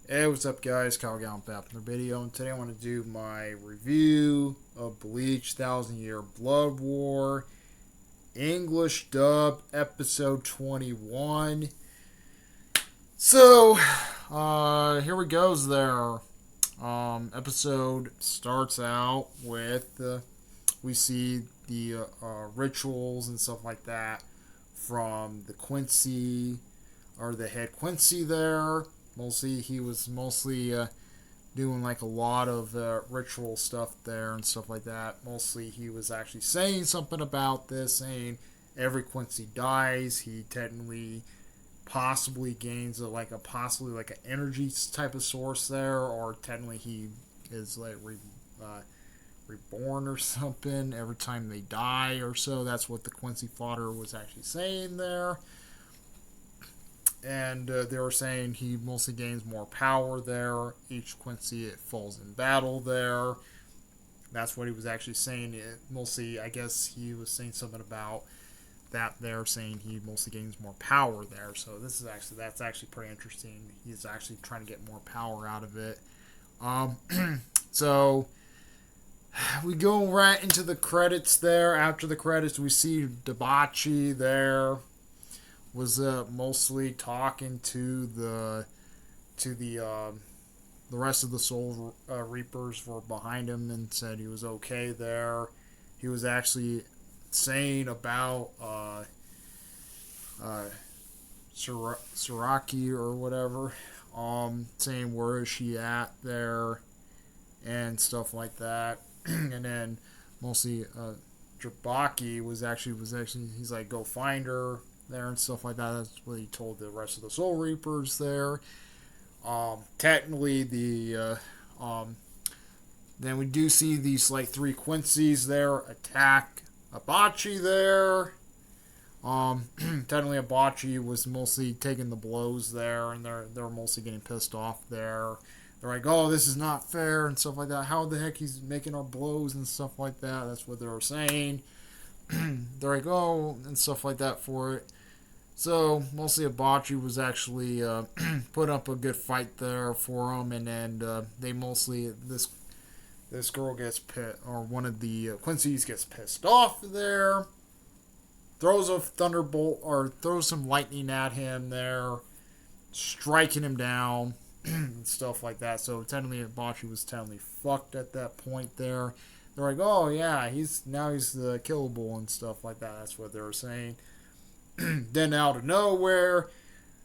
Hey, what's up, guys? Kyle Gallen back in the video, and today I want to do my review of Bleach Thousand Year Blood War, English dub, episode 21. So, here we goes there. Episode starts out with, we see the rituals and stuff like that from the Quincy, or the head Quincy there. Mostly, he was mostly doing like a lot of ritual stuff there and stuff like that. Mostly, he was actually saying something about this, saying every Quincy dies, he technically possibly gains possibly like an energy type of source there, or technically he is like reborn or something every time they die or so. That's what the Quincy fodder was actually saying there. And they were saying he mostly gains more power there. Each Quincy it falls in battle there. That's what he was actually saying. It mostly, I guess he was saying something about that there, saying he mostly gains more power there. So that's actually pretty interesting. He's actually trying to get more power out of it. Um, so we go right into the credits there. After the credits, we see Dabachi there was mostly talking to the rest of the Soul Reapers were behind him and said he was okay there. He was actually saying about uh, Saraki or whatever, saying where is she at there and stuff like that, and then mostly Jabaki was actually he's like go find her there and stuff like that. That's what he told the rest of the Soul Reapers there. Technically, then we do see these like three Quincy's there attack Abachi there. Technically, Abachi was mostly taking the blows there, and they're mostly getting pissed off there. They're like, "Oh, this is not fair" and stuff like that. How the heck he's making our blows and stuff like that? That's what they were saying. They're like, "Oh," and stuff like that for it. So mostly Abachi was actually put up a good fight there for him, and then they mostly this girl gets pit, or one of the Quincy's gets pissed off there, throws a thunderbolt or throws some lightning at him there, striking him down and stuff like that. So technically Abachi was technically fucked at that point there. They're like, oh yeah, he's killable and stuff like that. That's what they were saying. Then out of nowhere,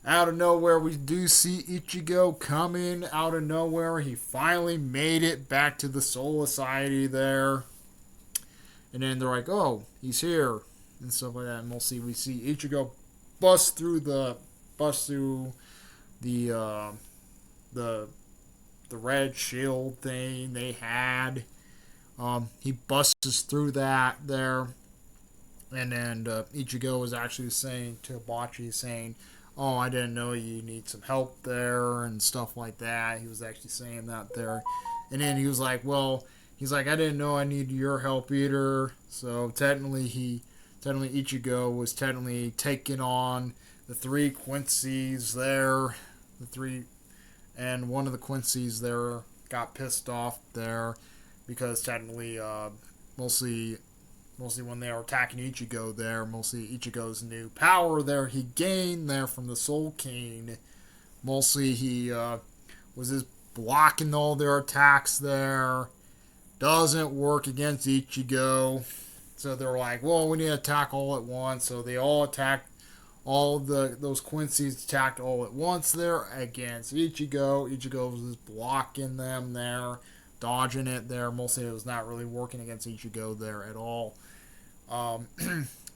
we do see Ichigo coming out of nowhere. He finally made it back to the Soul Society there. And then they're like, oh, he's here. And stuff like that. And we see Ichigo bust through the the uh, the the red shield thing they had. He busts through that there. And then Ichigo was actually saying to Hibachi, saying, "Oh, I didn't know you need some help there and stuff like that." He was actually saying that there, and then he was like, "Well, he's like, I didn't know I needed your help either." So technically Ichigo was technically taking on the three Quincy's there, the three, and one of the Quincy's there got pissed off there because technically, mostly when they were attacking Ichigo there, mostly Ichigo's new power there he gained there from the Soul King. Mostly he was just blocking all their attacks there. Doesn't work against Ichigo. So they're like, well, we need to attack all at once. So they all attacked, those Quincy's attacked all at once there against Ichigo. Ichigo was just blocking them there, dodging it there. Mostly it was not really working against Ichigo there at all. Um,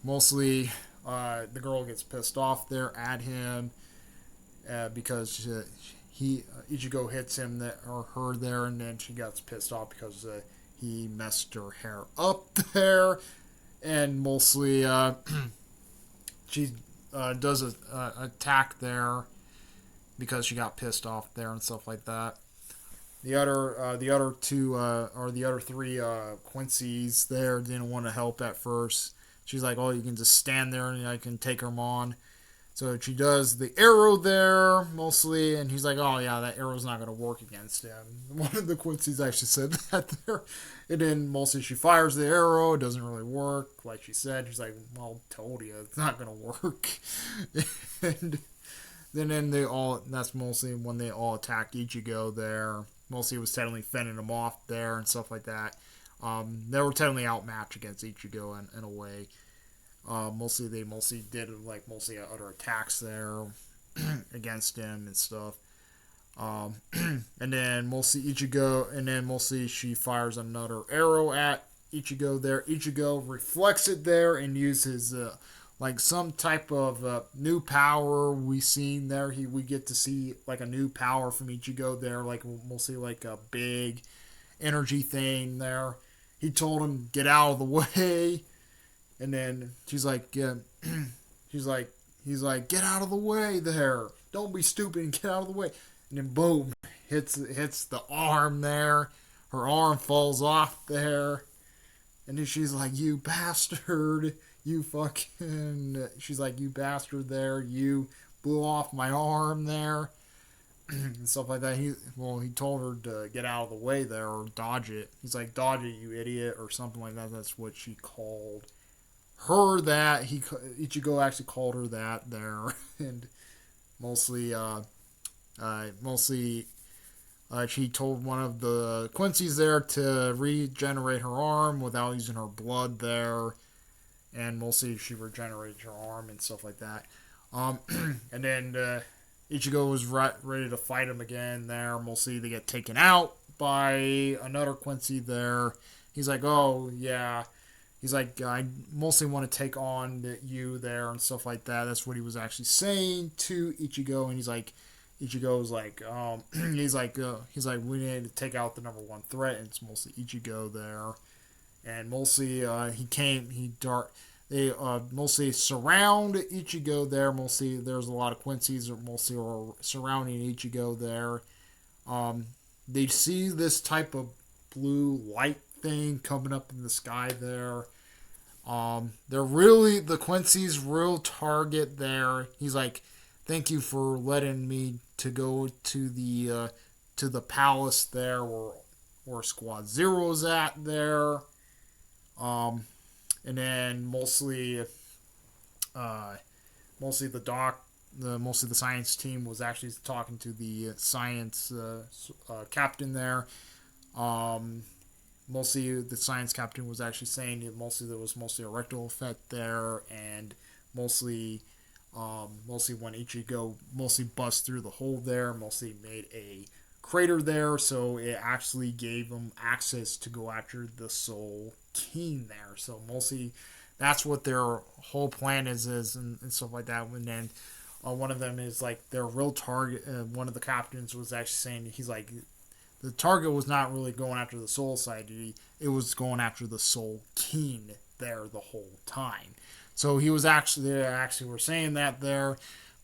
Mostly, the girl gets pissed off there at him because Ichigo hits him there, or her there, and then she gets pissed off because he messed her hair up there, and mostly she does a attack there because she got pissed off there and stuff like that. The other three Quincy's there didn't want to help at first. She's like, "Oh, you can just stand there and I can take them on." So she does the arrow there mostly, and he's like, "Oh yeah, that arrow's not gonna work against him." One of the Quincy's actually said that there, and then mostly she fires the arrow. It doesn't really work, like she said. She's like, "Well, told you, it's not gonna work." And then they all. That's mostly when they all attack Ichigo there. Mostly it was technically fending them off there and stuff like that. They were technically outmatched against Ichigo in a way. They mostly did like mostly other attacks there against him and stuff. Um, and then mostly she fires another arrow at Ichigo there. Ichigo reflects it there and uses like some type of new power we seen there. We get to see like a new power from Ichigo there, like mostly like a big energy thing there. He told him get out of the way. And then she's like, yeah, he's like, get out of the way there. Don't be stupid and get out of the way. And then boom, hits the arm there. Her arm falls off there. And then she's like, you bastard. You fucking, she's like, you bastard there. You blew off my arm there. And stuff like that. He told her to get out of the way there or dodge it. He's like, dodge it, you idiot, or something like that. That's what she called her that Ichigo actually called her that there, and mostly she told one of the Quincy's there to regenerate her arm without using her blood there, and mostly she regenerated her arm and stuff like that. And then Ichigo was ready to fight him again there. Mostly they get taken out by another Quincy there. He's like, oh yeah. He's like, I mostly want to take on you there and stuff like that. That's what he was actually saying to Ichigo. And Ichigo's like, he's like, we need to take out the number one threat. And it's mostly Ichigo there. And mostly, they mostly surround Ichigo there. Mostly, there's a lot of Quincy's mostly are surrounding Ichigo there. They see this type of blue light thing coming up in the sky there. They're really the Quincy's real target there. He's like, thank you for letting me to go to the palace there where Squad Zero's at there. And then mostly the science team was actually talking to the science captain there. Mostly the science captain was actually saying that there was mostly a rectal effect there, and mostly when Ichigo mostly bust through the hole there, mostly made a crater there, so it actually gave them access to go after the Soul King there. So mostly that's what their whole plan is and stuff like that. And then one of them is like their real target. One of the captains was actually saying he's like, the target was not really going after the Soul Society. It was going after the Soul King there the whole time. So he was they actually were saying that there.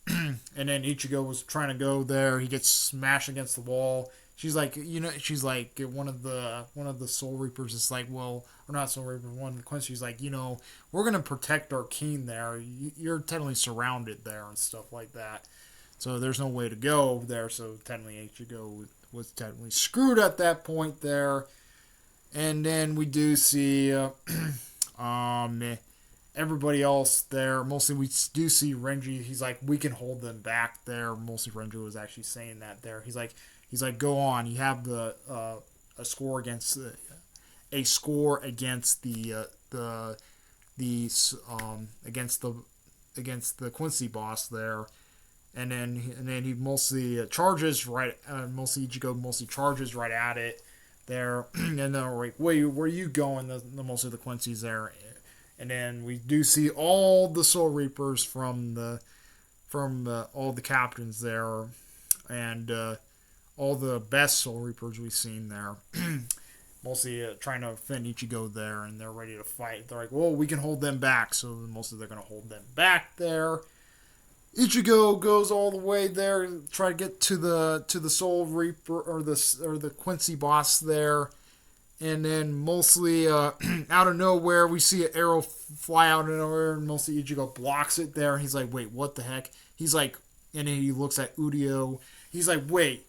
And then Ichigo was trying to go there. He gets smashed against the wall. She's like, one of the Soul Reapers is like, well, or not Soul Reaper, one of the Quincy. She's like, we're gonna protect our king there. You're technically surrounded there and stuff like that. So there's no way to go there. So technically Ichigo was technically screwed at that point there. And then we do see everybody else there. Mostly we do see Renji. He's like, we can hold them back there. Mostly Renji was actually saying that there. He's like, go on. You have a score against against the Quincy boss there. And then he mostly charges right. Mostly Ichigo mostly charges right at it there. And then they're like, where are you going? The most of the Quincy's there. And then we do see all the Soul Reapers from all the captains there, and all the best Soul Reapers we've seen there. Mostly trying to defend Ichigo there, and they're ready to fight. They're like, well, we can hold them back. So mostly they're going to hold them back there. Ichigo goes all the way there and try to get to the Soul Reaper or the Quincy boss there, and then mostly out of nowhere we see an arrow fly out of nowhere, and mostly Ichigo blocks it there. He's like, wait, what the heck? he's like, and then he looks at Udio. He's like, wait,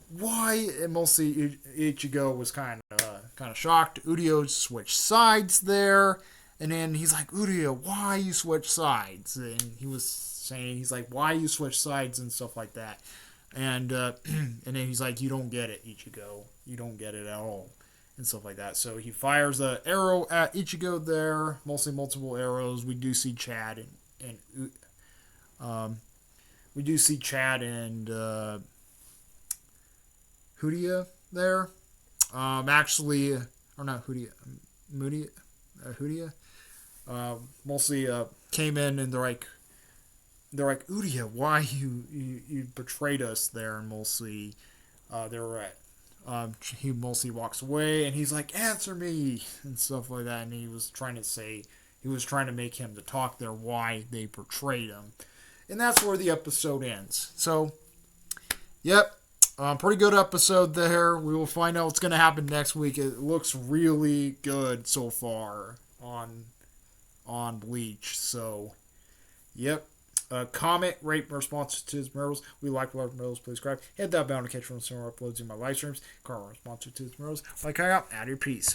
why? And mostly Ichigo was kind of shocked. Udio switched sides there, and then he's like, Udio, why you switch sides? And he was saying, he's like, why you switch sides and stuff like that. And and then he's like, you don't get it, Ichigo. You don't get it at all. And stuff like that. So he fires an arrow at Ichigo there, mostly multiple arrows. We do see Chad and we do see Chad and Hoodia there. Actually, or not Hoodia, Hoodia. Mostly came in and they're like, Udia, why you betrayed us there? And mostly, they're right. He mostly walks away and he's like, answer me and stuff like that. And he was trying to make him to talk there why they betrayed him. And that's where the episode ends. So, yep, pretty good episode there. We will find out what's going to happen next week. It looks really good so far on Bleach. So, yep. Comment, rate, responses to his murals. We like love murals. Please subscribe. Hit that bell to catch from similar uploads in my live streams. Comment, responses to his murals. Like I got, add your piece.